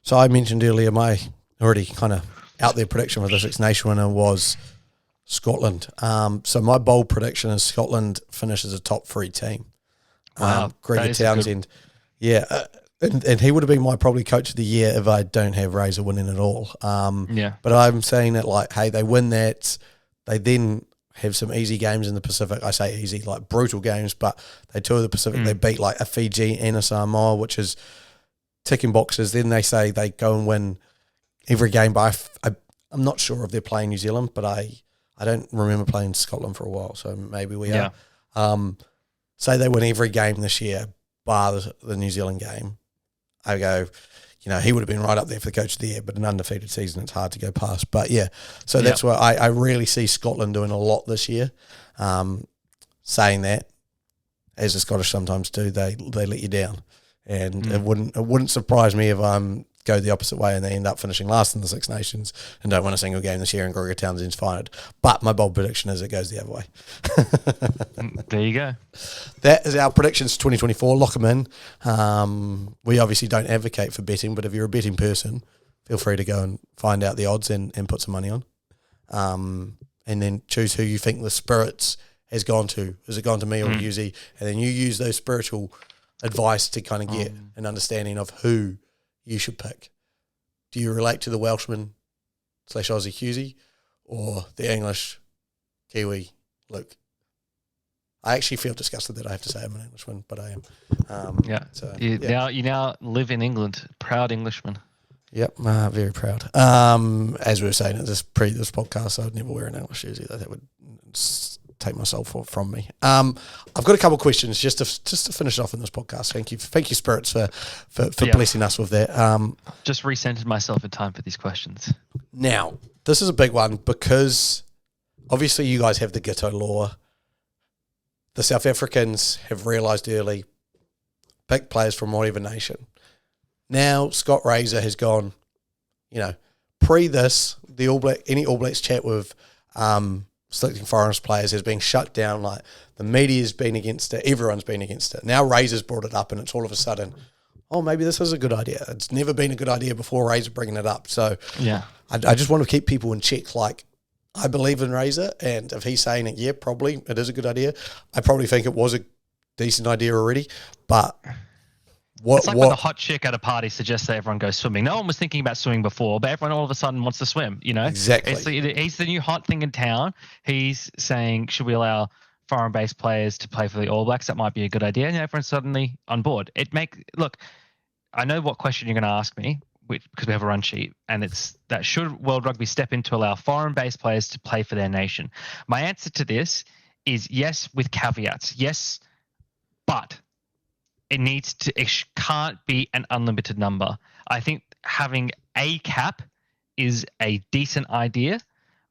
So I mentioned earlier my already kind of out there prediction for the Six Nation winner was Scotland. So my bold prediction is Scotland finishes a top 3 team. Wow, Gregor Townsend. And he would have been my probably coach of the year if I don't have Razor winning at all. But I'm saying that hey, they win that, they then have some easy games in the Pacific. I say easy, like brutal games, but they tour the Pacific. They beat a Fiji and a Samoa, which is ticking boxes. Then they say they go and win every game. But I'm not sure if they're playing New Zealand, but I don't remember playing Scotland for a while, so maybe we are. Say they win every game this year, bar the New Zealand game. I go, he would have been right up there for the coach of the year, but an undefeated season, it's hard to go past. But so that's why I really see Scotland doing a lot this year. Saying that, as the Scottish sometimes do, they let you down, and it wouldn't surprise me if go the opposite way and they end up finishing last in the Six Nations and don't win a single game this year and Gregor Townsend's fired. But my bold prediction is it goes the other way. There you go. That is our predictions for 2024. Lock them in. We obviously don't advocate for betting, but if you're a betting person, feel free to go and find out the odds and put some money on. And then choose who you think the Spirits has gone to. Has it gone to me or Hughesy? And then you use those spiritual advice to kind of get an understanding of who you should pick. Do you relate to the Welshman / Aussie Hughesy or the English Kiwi Luke? I actually feel disgusted that I have to say I'm an Englishman, but I am. You now live in England, proud Englishman. Yep, very proud. As we were saying at this podcast, I'd never wear an English jersey. That would take my soul from me. I've got a couple of questions just to finish off in this podcast. Thank you, Spirits, for blessing us with that. Just recentered myself in time for these questions. Now, this is a big one because obviously you guys have the Ghetto law. The South Africans have realised early, pick players from whatever nation. Now Scott Razor has gone, pre this, any All Blacks chat with selecting foreign players has been shut down. Like the media's been against it, everyone's been against it. Now Razor's brought it up, and it's all of a sudden, oh, maybe this is a good idea. It's never been a good idea before Razor bringing it up. So yeah, I just want to keep people in check. Like I believe in Razor, and if he's saying it, yeah, probably it is a good idea. I probably think it was a decent idea already, but. It's like when the hot chick at a party suggests that everyone goes swimming. No one was thinking about swimming before, but everyone all of a sudden wants to swim, you know? Exactly. He's the new hot thing in town. He's saying, should we allow foreign-based players to play for the All Blacks? That might be a good idea. And everyone's suddenly on board. Look, I know what question you're going to ask me, because we have a run sheet, and it's that should World Rugby step in to allow foreign-based players to play for their nation? My answer to this is yes, with caveats. Yes, but it can't be an unlimited number. I think having a cap is a decent idea.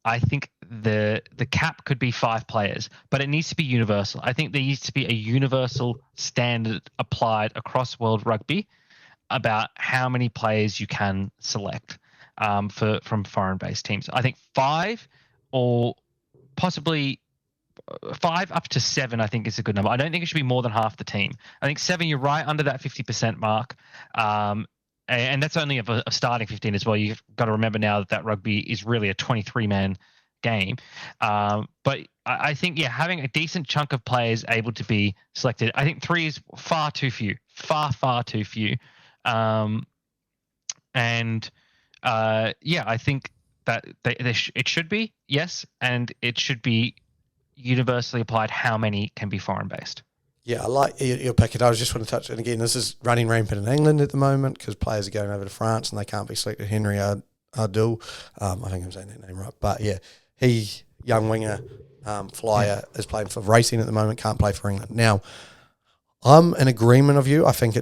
I think the cap could be 5 players, but it needs to be universal. I think there needs to be a universal standard applied across World Rugby about how many players you can select from foreign-based teams. I think 5 or possibly 5 up to 7, I think is a good number. I don't think it should be more than half the team. I think 7, you're right under that 50% mark. And that's only of a starting 15 as well. You've got to remember now that rugby is really a 23-man game. But I think, having a decent chunk of players able to be selected, I think 3 is far too few. Far too few. I think that it should be, yes, and it should be universally applied how many can be foreign based. Yeah, I like your pick. I was just want to touch, and again, this is running rampant in England at the moment because players are going over to France and they can't be selected. Henry Ardul, I think I'm saying that name right, but yeah, he, young winger, flyer, is playing for Racing at the moment, can't play for England. Now, I'm in agreement of you. I think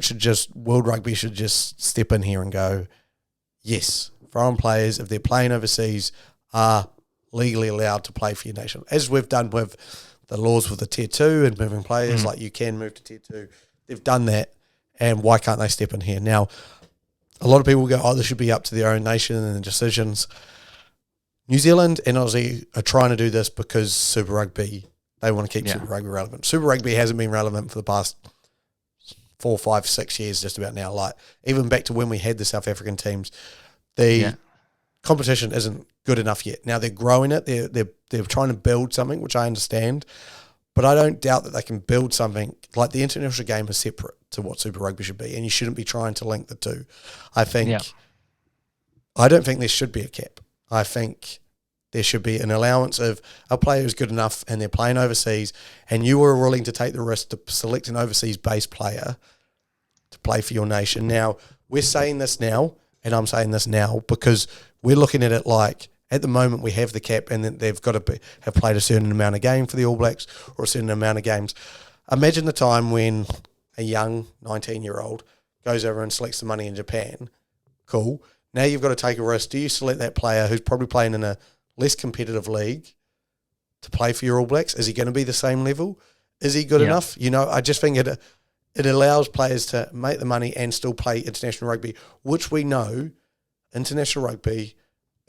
World Rugby should just step in here and go, yes, foreign players, if they're playing overseas, are legally allowed to play for your nation, as we've done with the laws with the Tier 2 and moving players, like you can move to Tier 2. They've done that, and why can't they step in here? Now, a lot of people go, oh, this should be up to their own nation and the decisions. New Zealand and Aussie are trying to do this because Super Rugby, they want to keep Super Rugby relevant. Super Rugby hasn't been relevant for the past 4, 5, 6 years just about now. Like, even back to when we had the South African teams, the competition isn't good enough yet. Now they're growing it. They're trying to build something, which I understand, but I don't doubt that they can build something. Like the international game is separate to what Super Rugby should be, and you shouldn't be trying to link the two. I don't think there should be a cap. I think there should be an allowance of a player who's good enough and they're playing overseas, and you were willing to take the risk to select an overseas-based player to play for your nation. Now, we're saying this now, and I'm saying this now because we're looking at it like, at the moment we have the cap and then they've got to have played a certain amount of game for the All Blacks or a certain amount of games. Imagine the time when a young 19-year-old goes over and selects the money in Japan. Cool. Now you've got to take a risk. Do you select that player who's probably playing in a less competitive league to play for your All Blacks? Is he going to be the same level? Is he good enough? You know, I just think it allows players to make the money and still play international rugby, which we know international rugby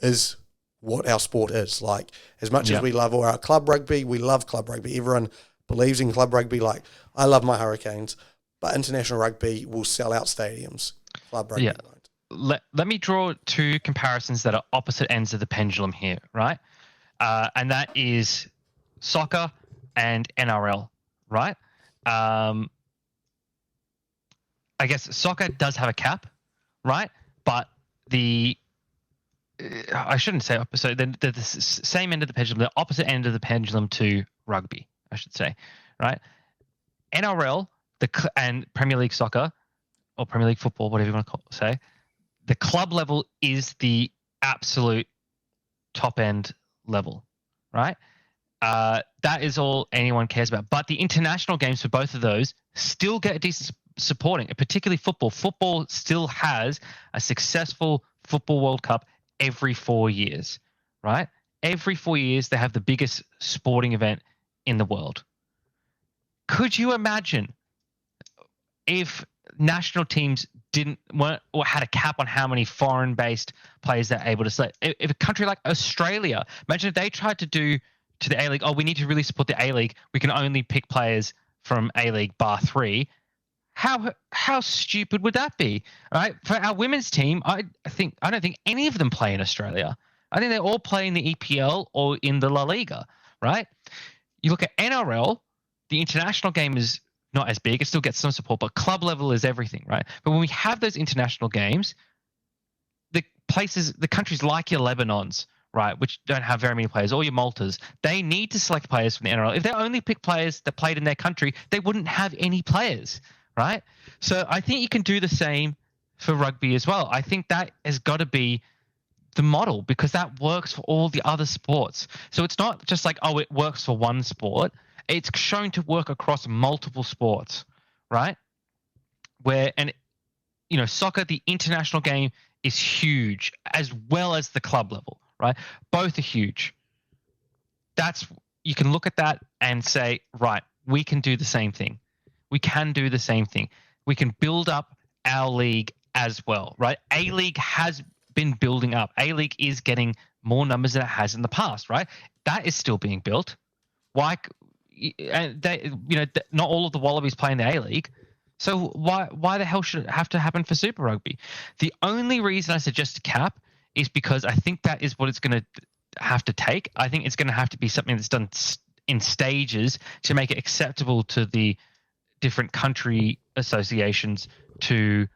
is what our sport is. Like, as much as we love all our club rugby, we love club rugby. Everyone believes in club rugby. Like, I love my Hurricanes, but international rugby will sell out stadiums. Club rugby won't. Let me draw 2 comparisons that are opposite ends of the pendulum here, right? And that is soccer and NRL, right? I guess soccer does have a cap, right? But I shouldn't say opposite. The same end of the pendulum, the opposite end of the pendulum to rugby, I should say, right? NRL and Premier League soccer or Premier League football, whatever you want to say, the club level is the absolute top end level, right? That is all anyone cares about. But the international games for both of those still get a decent supporting, particularly football. Football still has a successful Football World Cup every 4 years, right? Every 4 years, they have the biggest sporting event in the world. Could you imagine if national teams weren't or had a cap on how many foreign-based players they're able to select? If a country like Australia, imagine if they tried to do to the A-League, oh, we need to really support the A-League. We can only pick players from A-League bar 3. How stupid would that be? All right, for our women's team, I don't think any of them play in Australia. I think they all play in the EPL or in the La Liga, right? You look at NRL, the international game is not as big. It still gets some support, but club level is everything, right? But when we have those international games, the countries like your Lebanons, right, which don't have very many players, or your Maltas, they need to select players from the NRL. If they only pick players that played in their country, they wouldn't have any players, right? So I think you can do the same for rugby as well. I think that has got to be the model because that works for all the other sports. So it's not just like, oh, it works for one sport. It's shown to work across multiple sports, right? Soccer, the international game is huge as well as the club level, right? Both are huge. You can look at that and say, right, we can do the same thing. We can do the same thing. We can build up our league as well, right? A-League has been building up. A-League is getting more numbers than it has in the past, right? That is still being built. Why? And not all of the Wallabies play in the A-League. So why the hell should it have to happen for Super Rugby? The only reason I suggest a cap is because I think that is what it's going to have to take. I think it's going to have to be something that's done in stages to make it acceptable to the different country associations to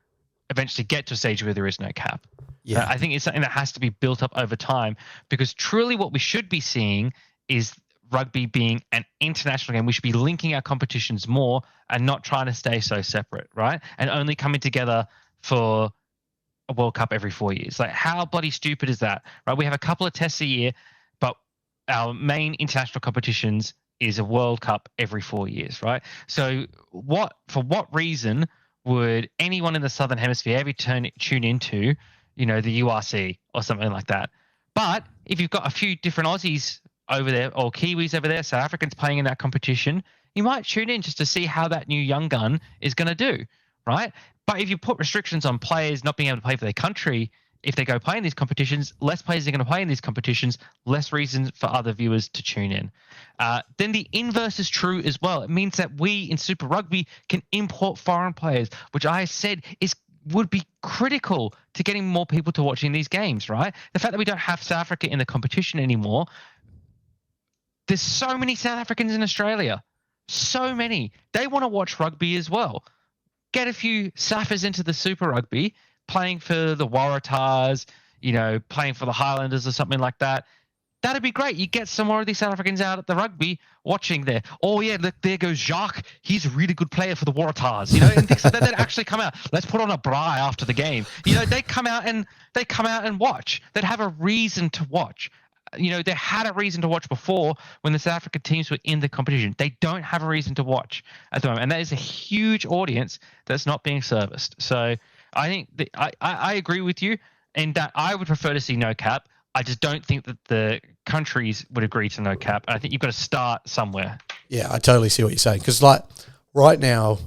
eventually get to a stage where there is no cap. Yeah, I think it's something that has to be built up over time because truly what we should be seeing is rugby being an international game. We should be linking our competitions more and not trying to stay so separate, right? And only coming together for a World Cup every 4 years. Like, how bloody stupid is that, right? We have a couple of tests a year, but our main international competitions is a World Cup every 4 years, right? So for what reason would anyone in the Southern Hemisphere ever tune into, the URC or something like that? But if you've got a few different Aussies over there or Kiwis over there, South Africans playing in that competition, you might tune in just to see how that new young gun is going to do, right? But if you put restrictions on players not being able to play for their country, if they go play in these competitions, less players are going to play in these competitions, less reasons for other viewers to tune in. Then the inverse is true as well. It means that we in Super Rugby can import foreign players, which I said would be critical to getting more people to watching these games, right? The fact that we don't have South Africa in the competition anymore, there's so many South Africans in Australia. So many. They want to watch rugby as well. Get a few Saffers into the Super Rugby, playing for the Waratahs, playing for the Highlanders or something like that. That'd be great. You get some more of these South Africans out at the rugby watching there. Oh, yeah, look, there goes Jacques. He's a really good player for the Waratahs, and things like that. They'd actually come out. Let's put on a braai after the game. They come out and watch. They'd have a reason to watch. They had a reason to watch before when the South African teams were in the competition. They don't have a reason to watch at the moment. And that is a huge audience that's not being serviced. So I think I agree with you in that I would prefer to see no cap. I just don't think that the countries would agree to no cap. I think you've got to start somewhere. Yeah, I totally see what you're saying. Because right now,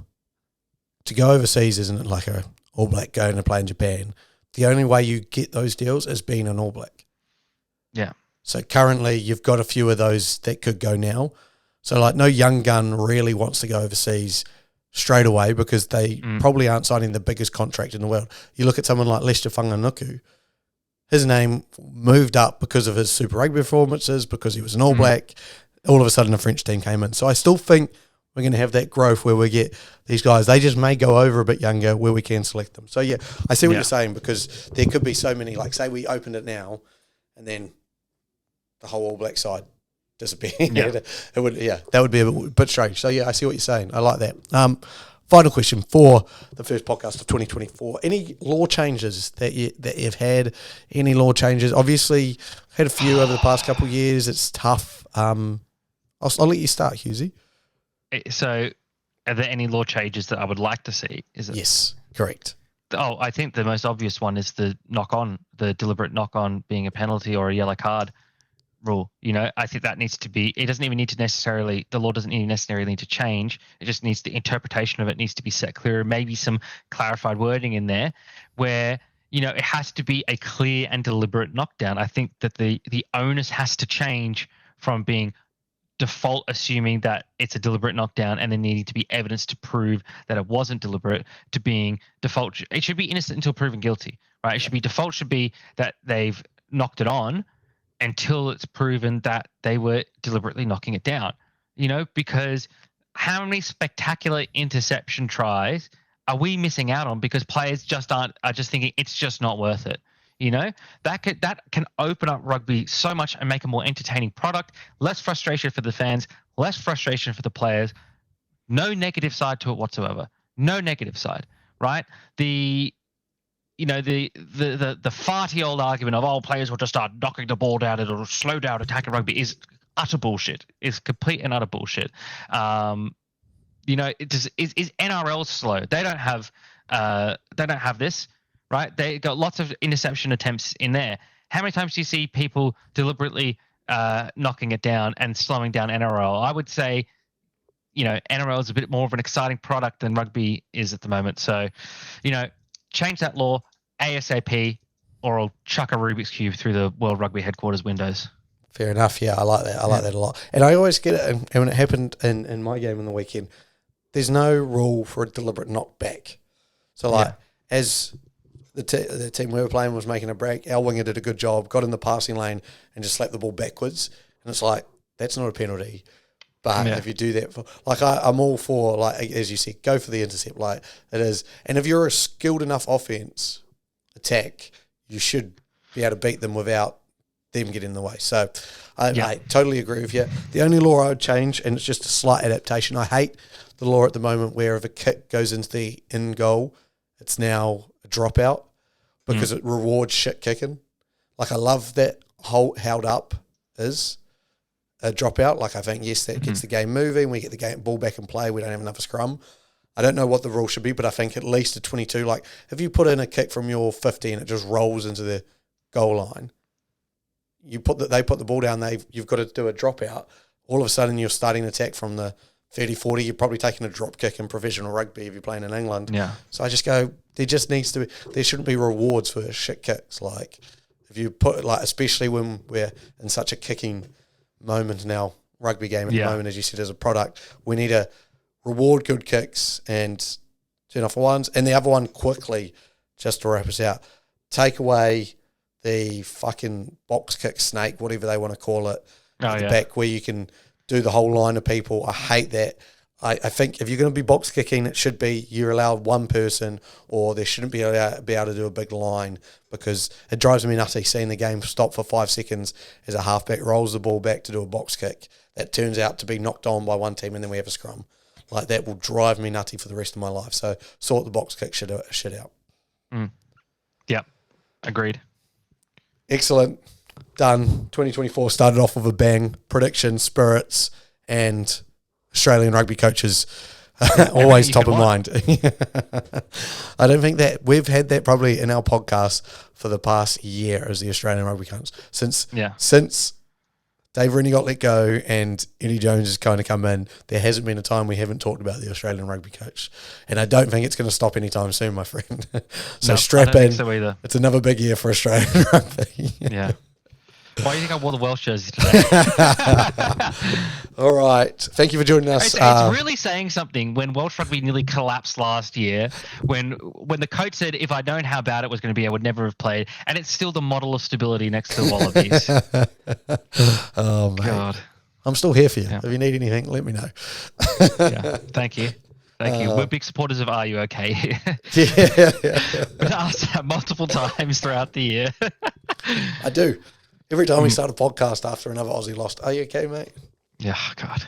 to go overseas isn't like a All Black going to play in Japan. The only way you get those deals is being an All Black. Yeah. So currently you've got a few of those that could go now. So no young gun really wants to go overseas straight away because they probably aren't signing the biggest contract in the world. You look at someone like Lester Whanganuku. His name moved up because of his Super Rugby performances, because he was an All Black. All of a sudden, the French team came in. So I still think we're going to have that growth where we get these guys. They just may go over a bit younger where we can select them. So, yeah, I see what you're saying because there could be so many, say we opened it now and then the whole All Black side disappeared. Yeah. That would be a bit strange. So, yeah, I see what you're saying. I like that. Final question for the first podcast of 2024. Any law changes that you've had? Any law changes? Obviously, had a few over the past couple of years. It's tough. I'll let you start, Hughesy. So, are there any law changes that I would like to see? Yes, correct. Oh, I think the most obvious one is the deliberate knock-on being a penalty or a yellow card rule. I think that needs to be, the law doesn't necessarily need to change. It just needs, the interpretation of it needs to be set clearer, maybe some clarified wording in there where, it has to be a clear and deliberate knockdown. I think that the onus has to change from being default assuming that it's a deliberate knockdown and there needing to be evidence to prove that it wasn't deliberate to being default. It should be innocent until proven guilty, right? It should be default should be that they've knocked it on until it's proven that they were deliberately knocking it down, because how many spectacular interception tries are we missing out on because players are just thinking it's just not worth it? That can open up rugby so much and make a more entertaining product, less frustration for the fans, less frustration for the players, no negative side to it whatsoever. No negative side, right? The farty old argument of players will just start knocking the ball down, it'll slow down attacking rugby is utter bullshit. Is complete and utter bullshit. Is NRL slow? They don't have this. Right, they got lots of interception attempts in there. How many times do you see people deliberately knocking it down and slowing down NRL? I would say, NRL is a bit more of an exciting product than rugby is at the moment. So, change that law ASAP, or I'll chuck a Rubik's Cube through the World Rugby headquarters windows. Fair enough. Yeah, I like that. I like that a lot. And I always get it. And when it happened in my game on the weekend, there's no rule for a deliberate knockback. So, as the team we were playing was making a break, our winger did a good job, got in the passing lane and just slapped the ball backwards. And it's like, that's not a penalty. But if you do that, I'm all for, as you said, go for the intercept, it is. And if you're a skilled enough offense attack, you should be able to beat them without them getting in the way. So I totally agree with you. The only law I would change, and it's just a slight adaptation, I hate the law at the moment where if a kick goes into the in goal, it's now a dropout because it rewards shit kicking. I love that held up is a dropout. I think, yes, that gets the game moving. We get the ball back in play. We don't have another scrum. I don't know what the rule should be, but I think at least a 22. If you put in a kick from your 50 and it just rolls into the goal line, they put the ball down, you've got to do a dropout. All of a sudden you're starting an attack from the 30, 40, you're probably taking a drop kick in professional rugby if you're playing in England. Yeah. So I just go, there shouldn't be rewards for shit kicks. If you put, especially when we're in such a kicking moment in our rugby game at the moment, as you said, as a product, we need to reward good kicks and turn off ones. And the other one, quickly, just to wrap us out, take away the fucking box kick snake, whatever they want to call it, at the back where you can do the whole line of people. I hate that. I think if you're going to be box kicking, it should be you're allowed one person, or there shouldn't be able to do a big line, because it drives me nutty seeing the game stop for 5 seconds as a halfback rolls the ball back to do a box kick that turns out to be knocked on by one team and then we have a scrum. That will drive me nutty for the rest of my life. So sort the box kick shit out. Yep, agreed. Excellent. Done. 2024 started off with a bang. Predictions, spirits, and Australian rugby coaches always top of mind. I don't think that we've had that probably in our podcast for the past year as the Australian rugby coach. Since Dave Rennie got let go and Eddie Jones has kind of come in, there hasn't been a time we haven't talked about the Australian rugby coach. And I don't think it's going to stop anytime soon, my friend. So strap in. Think so either. It's another big year for Australian rugby. Yeah. Why do you think I wore the Welsh jersey today? All right. Thank you for joining us. It's really saying something when Welsh rugby nearly collapsed last year, when the coach said, if I'd known how bad it was going to be, I would never have played. And it's still the model of stability next to the Wallabies. Oh, man. God. I'm still here for you. Yeah. If you need anything, let me know. Thank you. Thank you. We're big supporters of Are You Okay? Yeah. We've asked that multiple times throughout the year. I do. Every time we start a podcast after another Aussie lost, are you okay, mate? Yeah, God.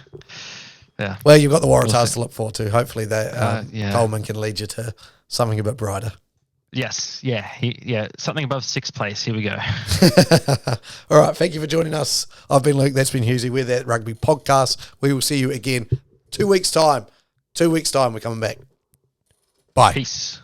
Yeah. Well, you've got the Waratahs to look forward to. Hopefully that Coleman can lead you to something a bit brighter. Yes. Yeah. Something above 6th place. Here we go. All right. Thank you for joining us. I've been Luke. That's been Hughesy. We're That Rugby Podcast. We will see you again 2 weeks' time. 2 weeks' time, we're coming back. Bye. Peace.